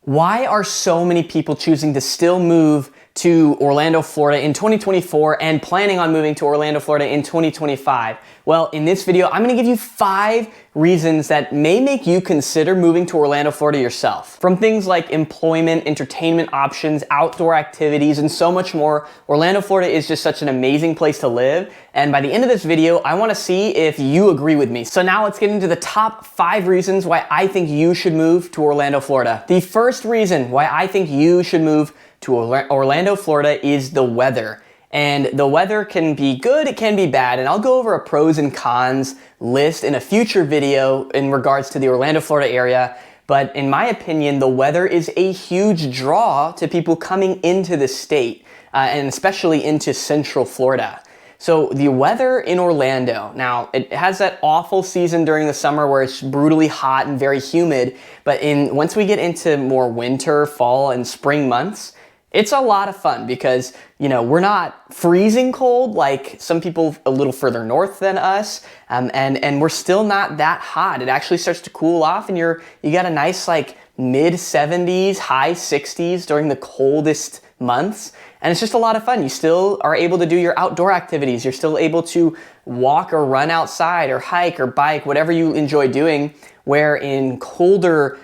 Why are so many people choosing to still move to Orlando, Florida in 2024 and planning on moving to Orlando, Florida in 2025? Well, in this video, I'm gonna give you 5 reasons that may make you consider moving to Orlando, Florida yourself. From things like employment, entertainment options, outdoor activities, and so much more, Orlando, Florida is just such an amazing place to live. And by the end of this video, I wanna see if you agree with me. So now let's get into the top 5 reasons why I think you should move to Orlando, Florida. The first reason why I think you should move to Orlando, Florida is the weather. And the weather can be good, it can be bad, and I'll go over a pros and cons list in a future video in regards to the Orlando, Florida area. But in my opinion, the weather is a huge draw to people coming into the state, and especially into Central Florida. So the weather in Orlando, now it has that awful season during the summer where it's brutally hot and very humid, but once we get into more winter, fall, and spring months, it's a lot of fun because, you know, we're not freezing cold like some people a little further north than us, and we're still not that hot. It actually starts to cool off, and you got a nice like mid 70s, high 60s during the coldest months, and it's just a lot of fun. You still are able to do your outdoor activities. You're still able to walk or run outside or hike or bike, whatever you enjoy doing, where in colder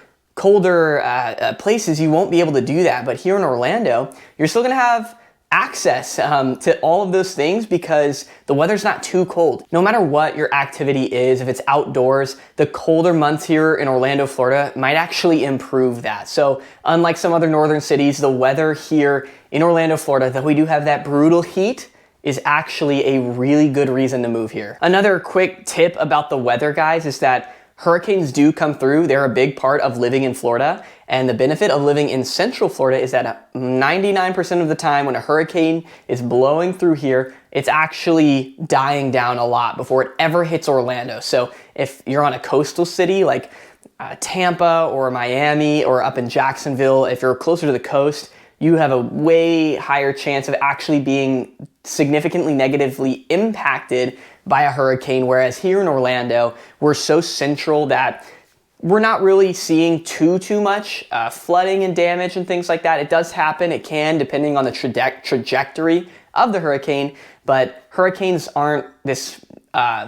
places you won't be able to do that. But here in Orlando, you're still gonna have access to all of those things because the weather's not too cold. No matter what your activity is, if it's outdoors, the colder months here in Orlando, Florida might actually improve that. So unlike some other northern cities, the weather here in Orlando, Florida, that we do have that brutal heat, is actually a really good reason to move here. Another quick tip about the weather, guys, is that hurricanes do come through. They're a big part of living in Florida. And the benefit of living in Central Florida is that 99% of the time when a hurricane is blowing through here, it's actually dying down a lot before it ever hits Orlando. So if you're on a coastal city like Tampa or Miami or up in Jacksonville, if you're closer to the coast, you have a way higher chance of actually being significantly negatively impacted by a hurricane, whereas here in Orlando, we're so central that we're not really seeing too much flooding and damage and things like that. It does happen, it can, depending on the trajectory of the hurricane, but hurricanes aren't this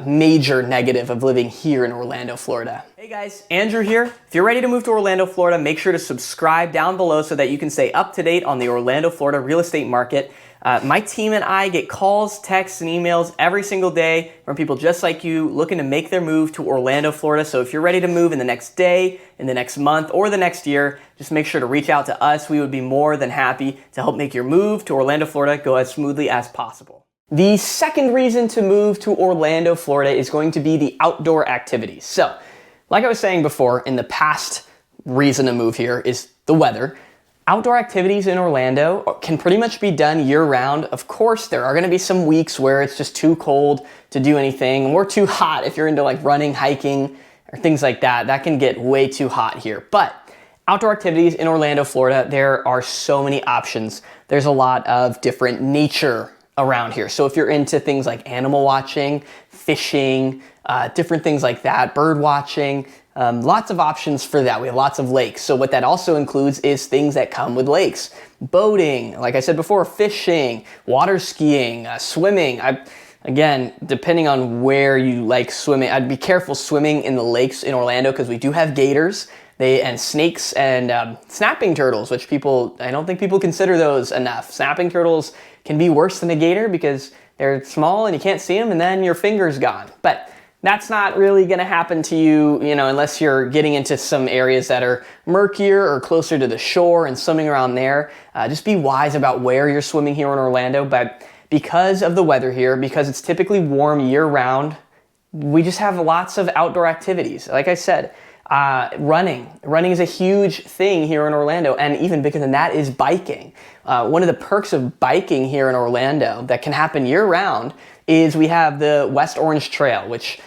major negative of living here in Orlando, Florida. Hey guys, Andrew here. If you're ready to move to Orlando, Florida, make sure to subscribe down below so that you can stay up to date on the Orlando, Florida real estate market. My team and I get calls, texts, and emails every single day from people just like you looking to make their move to Orlando, Florida. So if you're ready to move in the next day, in the next month, or the next year, just make sure to reach out to us. We would be more than happy to help make your move to Orlando, Florida go as smoothly as possible. The second reason to move to Orlando, Florida is going to be the outdoor activities. So, like I was saying before, in the past reason to move here is the weather. Outdoor activities in Orlando can pretty much be done year-round. Of course, there are going to be some weeks where it's just too cold to do anything, or too hot if you're into like running, hiking, or things like that. That can get way too hot here. But outdoor activities in Orlando, Florida, there are so many options. There's a lot of different nature around here. So if you're into things like animal watching, fishing, different things like that, bird watching, lots of options for that. We have lots of lakes. So what that also includes is things that come with lakes. Boating, like I said before, fishing, water skiing, swimming. Again, depending on where you like swimming, I'd be careful swimming in the lakes in Orlando because we do have gators and snakes and snapping turtles, which I don't think people consider those enough. Snapping turtles can be worse than a gator because they're small and you can't see them and then your finger's gone. But that's not really gonna happen to you, unless you're getting into some areas that are murkier or closer to the shore and swimming around there. Just be wise about where you're swimming here in Orlando. But because of the weather here, because it's typically warm year round, we just have lots of outdoor activities. Like I said, running is a huge thing here in Orlando, and even bigger than that is biking. One of the perks of biking here in Orlando that can happen year round is we have the West Orange Trail, which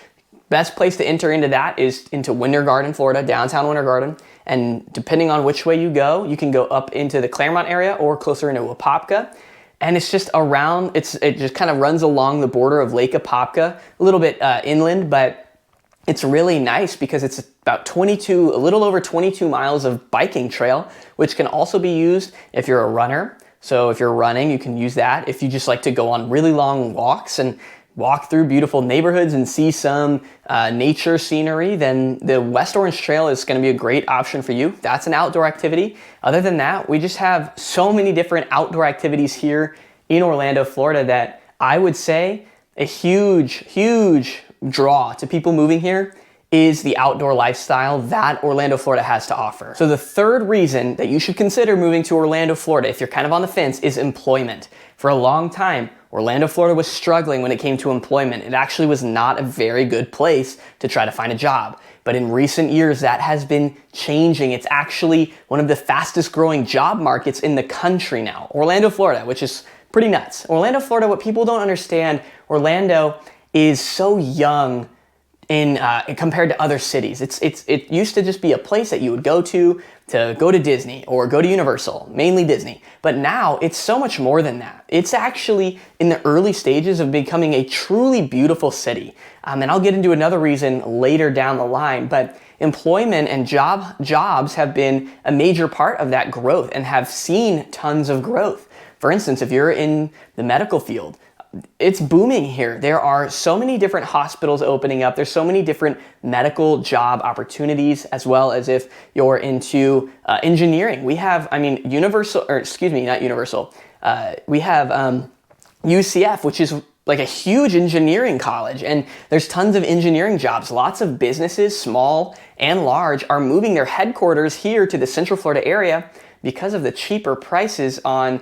best place to enter into that is into Winter Garden, Florida, downtown Winter Garden. And depending on which way you go, you can go up into the Claremont area or closer into Apopka. And it's just around, it just kind of runs along the border of Lake Apopka, a little bit inland, but It's really nice because it's about a little over 22 miles of biking trail, which can also be used if you're a runner. So if you're running, you can use that. If you just like to go on really long walks and walk through beautiful neighborhoods and see some nature scenery, then the West Orange Trail is going to be a great option for you. That's an outdoor activity. Other than that, we just have so many different outdoor activities here in Orlando, Florida, that I would say a huge draw to people moving here is the outdoor lifestyle that Orlando, Florida has to offer. So the third reason that you should consider moving to Orlando, Florida, if you're kind of on the fence, is employment. For a long time, Orlando, Florida was struggling when it came to employment. It actually was not a very good place to try to find a job. But in recent years, that has been changing. It's actually one of the fastest growing job markets in the country now. Orlando, Florida, which is pretty nuts. Orlando, Florida, what people don't understand, Orlando is so young in compared to other cities. It used to just be a place that you would go to go to Disney or go to Universal, mainly Disney. But now it's so much more than that. It's actually in the early stages of becoming a truly beautiful city. And I'll get into another reason later down the line, but employment and jobs have been a major part of that growth and have seen tons of growth. For instance, if you're in the medical field, it's booming here. There are so many different hospitals opening up. There's so many different medical job opportunities, as well as if you're into engineering. We have, we have UCF, which is like a huge engineering college, and there's tons of engineering jobs. Lots of businesses, small and large, are moving their headquarters here to the Central Florida area because of the cheaper prices on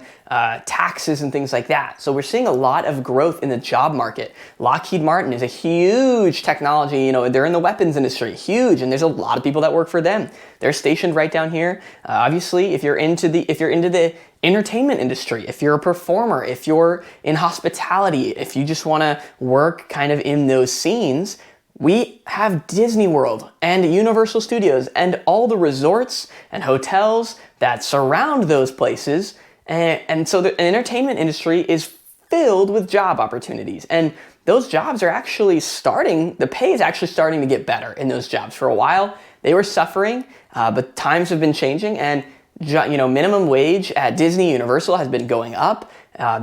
taxes and things like that. So we're seeing a lot of growth in the job market. Lockheed Martin is a huge technology, they're in the weapons industry, huge, and there's a lot of people that work for them. They're stationed right down here. Obviously, if you're into the entertainment industry, if you're a performer, if you're in hospitality, if you just wanna work kind of in those scenes, we have Disney World and Universal Studios and all the resorts and hotels that surround those places. And so the entertainment industry is filled with job opportunities. And those jobs are actually the pay is actually starting to get better in those jobs. For a while, they were suffering, but times have been changing, and minimum wage at Disney, Universal has been going up.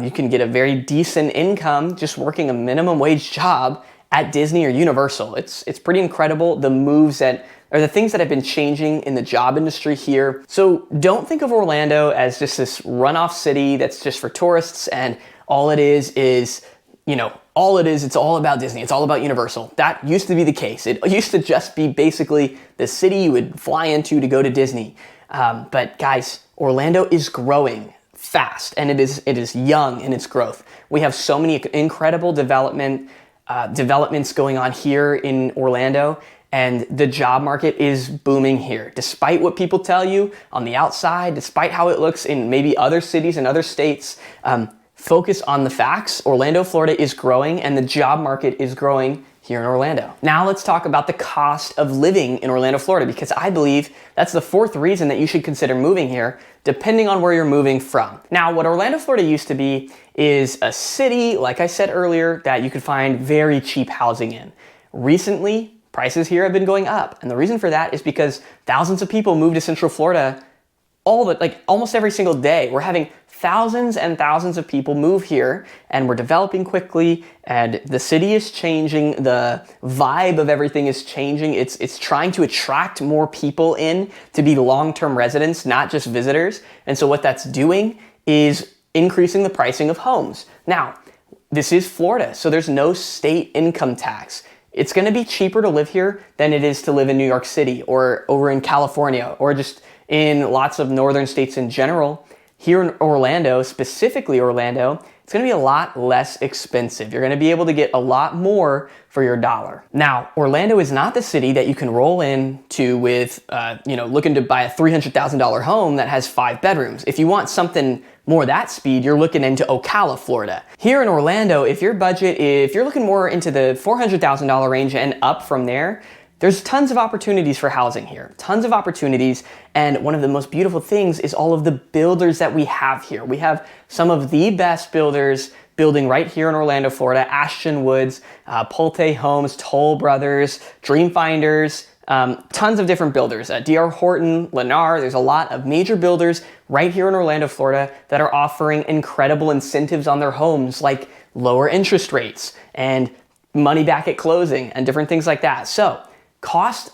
You can get a very decent income just working a minimum wage job at Disney or Universal. It's pretty incredible, the moves the things that have been changing in the job industry here. So don't think of Orlando as just this runoff city that's just for tourists and all it is, it's all about Disney. It's all about Universal. That used to be the case. It used to just be basically the city you would fly into to go to Disney. But guys, Orlando is growing fast, and it is young in its growth. We have so many incredible developments going on here in Orlando, and the job market is booming here. Despite what people tell you on the outside, despite how it looks in maybe other cities and other states, focus on the facts. Orlando, Florida is growing, and the job market is growing here in Orlando. Now let's talk about the cost of living in Orlando, Florida, because I believe that's the fourth reason that you should consider moving here, depending on where you're moving from. Now, what Orlando, Florida used to be is a city, like I said earlier, that you could find very cheap housing in. Recently, prices here have been going up, and the reason for that is because thousands of people move to Central Florida almost every single day. We're having thousands and thousands of people move here, and we're developing quickly, and the city is changing, the vibe of everything is changing. It's trying to attract more people in to be long-term residents, not just visitors. And so what that's doing is increasing the pricing of homes. Now, this is Florida, so there's no state income tax. It's gonna be cheaper to live here than it is to live in New York City or over in California or just in lots of northern states in general. Here in Orlando, specifically Orlando, it's gonna be a lot less expensive. You're gonna be able to get a lot more for your dollar. Now, Orlando is not the city that you can roll into with, looking to buy a $300,000 home that has 5 bedrooms. If you want something more that speed, you're looking into Ocala, Florida. Here in Orlando, if you're looking more into the $400,000 range and up from there, there's tons of opportunities for housing here, tons of opportunities, and one of the most beautiful things is all of the builders that we have here. We have some of the best builders building right here in Orlando, Florida. Ashton Woods, Pulte Homes, Toll Brothers, Dreamfinders, tons of different builders. D.R. Horton, Lennar, there's a lot of major builders right here in Orlando, Florida that are offering incredible incentives on their homes, like lower interest rates and money back at closing and different things like that. So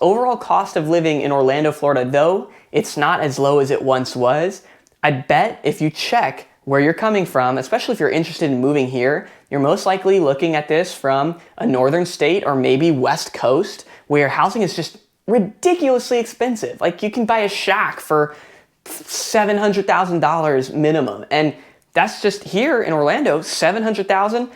overall cost of living in Orlando, Florida, though it's not as low as it once was, I bet if you check where you're coming from, especially if you're interested in moving here, you're most likely looking at this from a northern state or maybe West Coast, where housing is just ridiculously expensive. Like, you can buy a shack for $700,000 minimum. And that's just here in Orlando, $700,000,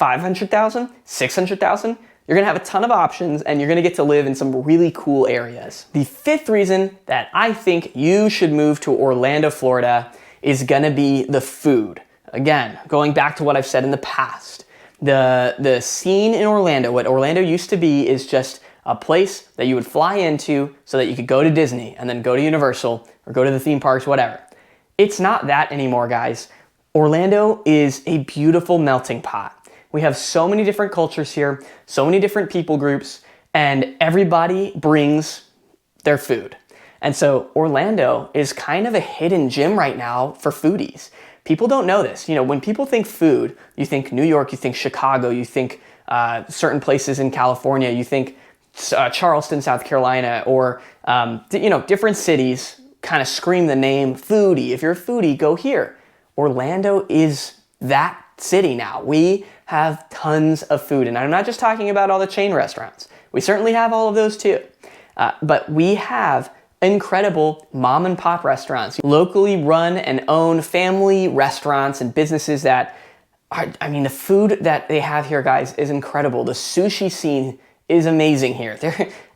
$500,000, $600,000. You're gonna have a ton of options and you're gonna get to live in some really cool areas. The fifth reason that I think you should move to Orlando, Florida is gonna be the food. Again, going back to what I've said in the past, the scene in Orlando, what Orlando used to be is just a place that you would fly into so that you could go to Disney and then go to Universal or go to the theme parks, whatever. It's not that anymore, guys. Orlando is a beautiful melting pot. We have so many different cultures here, so many different people groups, and everybody brings their food. And so Orlando is kind of a hidden gem right now for foodies. People don't know this. You know, when people think food, you think New York, you think Chicago, you think certain places in California, you think Charleston, South Carolina, or different cities kind of scream the name foodie. If you're a foodie, go here. Orlando is that city now. We have tons of food, and I'm not just talking about all the chain restaurants. We certainly have all of those too. But we have incredible mom and pop restaurants, locally run and owned family restaurants and businesses that are, the food that they have here, guys, is incredible. The sushi scene is amazing here.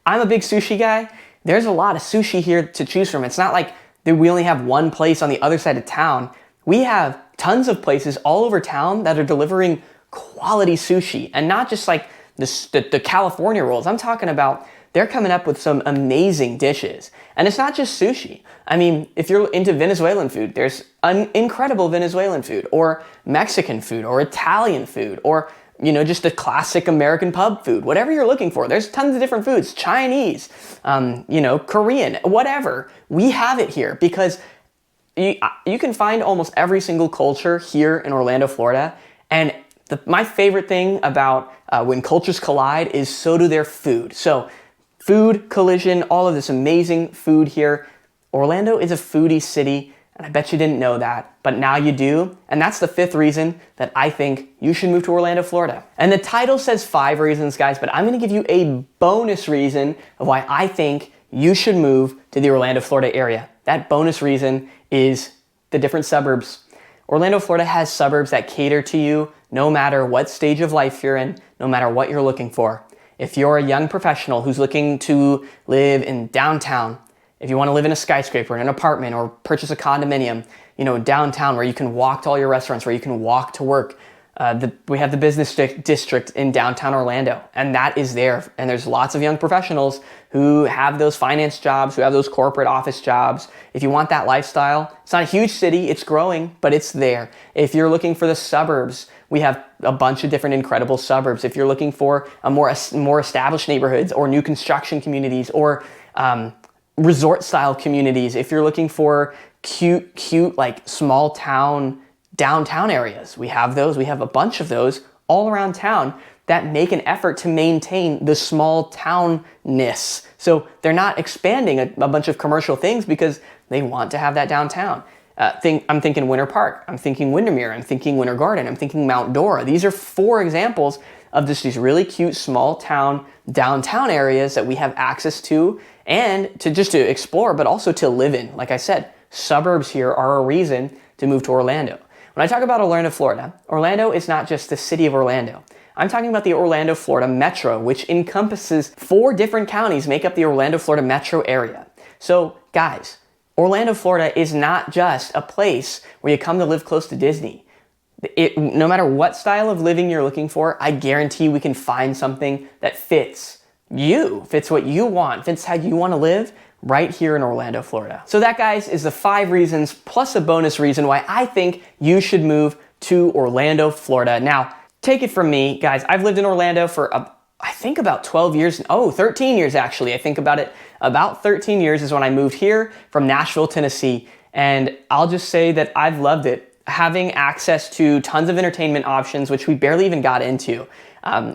I'm a big sushi guy. There's a lot of sushi here to choose from. It's not like we only have one place on the other side of town. We have tons of places all over town that are delivering quality sushi, and not just like the California rolls. I'm talking about they're coming up with some amazing dishes. And it's not just sushi. I mean, if you're into Venezuelan food, there's incredible Venezuelan food, or Mexican food, or Italian food, or just the classic American pub food. Whatever you're looking for, there's tons of different foods. Chinese, Korean, whatever. We have it here because you can find almost every single culture here in Orlando, Florida. And my favorite thing about when cultures collide is so do their food. So food collision, all of this amazing food here. Orlando is a foodie city, and I bet you didn't know that, but now you do. And that's the fifth reason that I think you should move to Orlando, Florida. And the title says 5 reasons, guys, but I'm gonna give you a bonus reason of why I think you should move to the Orlando, Florida area. That bonus reason is the different suburbs. Orlando, Florida has suburbs that cater to you no matter what stage of life you're in, no matter what you're looking for. If you're a young professional who's looking to live in downtown, if you want to live in a skyscraper, in an apartment, or purchase a condominium, downtown where you can walk to all your restaurants, where you can walk to work. We have the business district in downtown Orlando, and that is there. And there's lots of young professionals who have those finance jobs, who have those corporate office jobs. If you want that lifestyle, it's not a huge city, it's growing, but it's there. If you're looking for the suburbs, we have a bunch of different incredible suburbs. If you're looking for a more established neighborhoods, or new construction communities, or resort style communities, if you're looking for cute like small town downtown areas, we have those. We have a bunch of those all around town that make an effort to maintain the small townness. So they're not expanding a bunch of commercial things because they want to have that downtown. I'm thinking Winter Park, I'm thinking Windermere, I'm thinking Winter Garden, I'm thinking Mount Dora. These are 4 examples of just these really cute small town downtown areas that we have access to, and to explore, but also to live in. Like I said, suburbs here are a reason to move to Orlando. When I talk about Orlando, Florida, Orlando is not just the city of Orlando. I'm talking about the Orlando, Florida metro, which encompasses 4 different counties make up the Orlando, Florida metro area. So guys, Orlando, Florida is not just a place where you come to live close to Disney. No matter what style of living you're looking for, I guarantee we can find something that fits you, fits what you want, fits how you want to live right here in Orlando, Florida. So that, guys, is the 5 reasons plus a bonus reason why I think you should move to Orlando, Florida. Now, take it from me, guys, I've lived in Orlando for I think about 12 years, 13 years actually. I think about it, about 13 years is when I moved here from Nashville, Tennessee. And I'll just say that I've loved it. Having access to tons of entertainment options, which we barely even got into.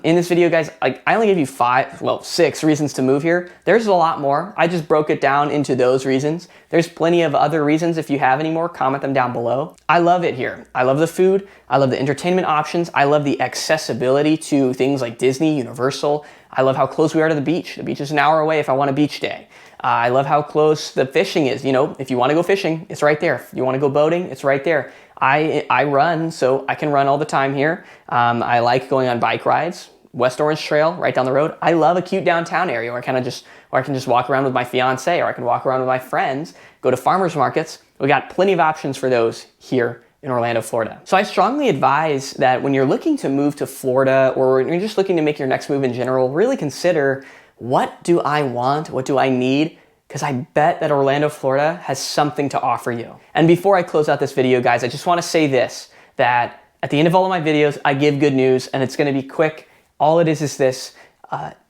In this video, guys, I only gave you 6 reasons to move here. There's a lot more. I just broke it down into those reasons. There's plenty of other reasons. If you have any more, comment them down below. I love it here. I love the food. I love the entertainment options. I love the accessibility to things like Disney, Universal. I love how close we are to the beach. The beach is an hour away if I want a beach day. I love how close the fishing is. You know, if you want to go fishing, it's right there. If you want to go boating, it's right there. I run, so I can run all the time here. I like going on bike rides. West Orange Trail, right down the road. I love a cute downtown area where I can just walk around with my fiance, or I can walk around with my friends, go to farmers markets. We got plenty of options for those here in Orlando, Florida. So I strongly advise that when you're looking to move to Florida, or you're just looking to make your next move in general, really consider, what do I want? What do I need? Because I bet that Orlando, Florida has something to offer you. And before I close out this video, guys, I just want to say this, that at the end of all of my videos, I give good news, and it's going to be quick. All it is this,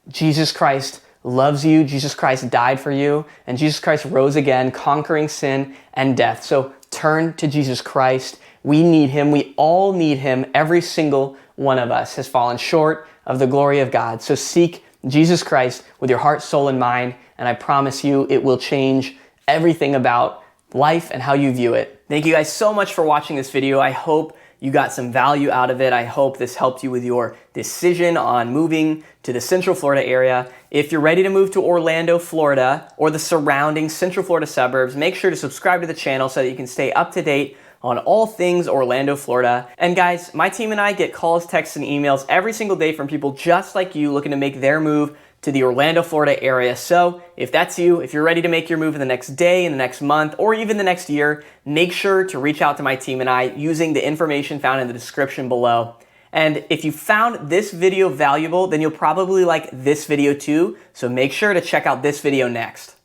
Jesus Christ loves you, Jesus Christ died for you, and Jesus Christ rose again, conquering sin and death. So turn to Jesus Christ. We need him. We all need him. Every single one of us has fallen short of the glory of God. So seek Jesus Christ with your heart, soul, and mind, and I promise you it will change everything about life and how you view it. Thank you guys so much for watching this video. I hope you got some value out of it. I hope this helped you with your decision on moving to the Central Florida area. If you're ready to move to Orlando, Florida, or the surrounding Central Florida suburbs, make sure to subscribe to the channel so that you can stay up to date on all things Orlando, Florida. And guys, my team and I get calls, texts, and emails every single day from people just like you looking to make their move to the Orlando, Florida area. So if that's you, if you're ready to make your move in the next day, in the next month, or even the next year, make sure to reach out to my team and I using the information found in the description below. And if you found this video valuable, then you'll probably like this video too. So make sure to check out this video next.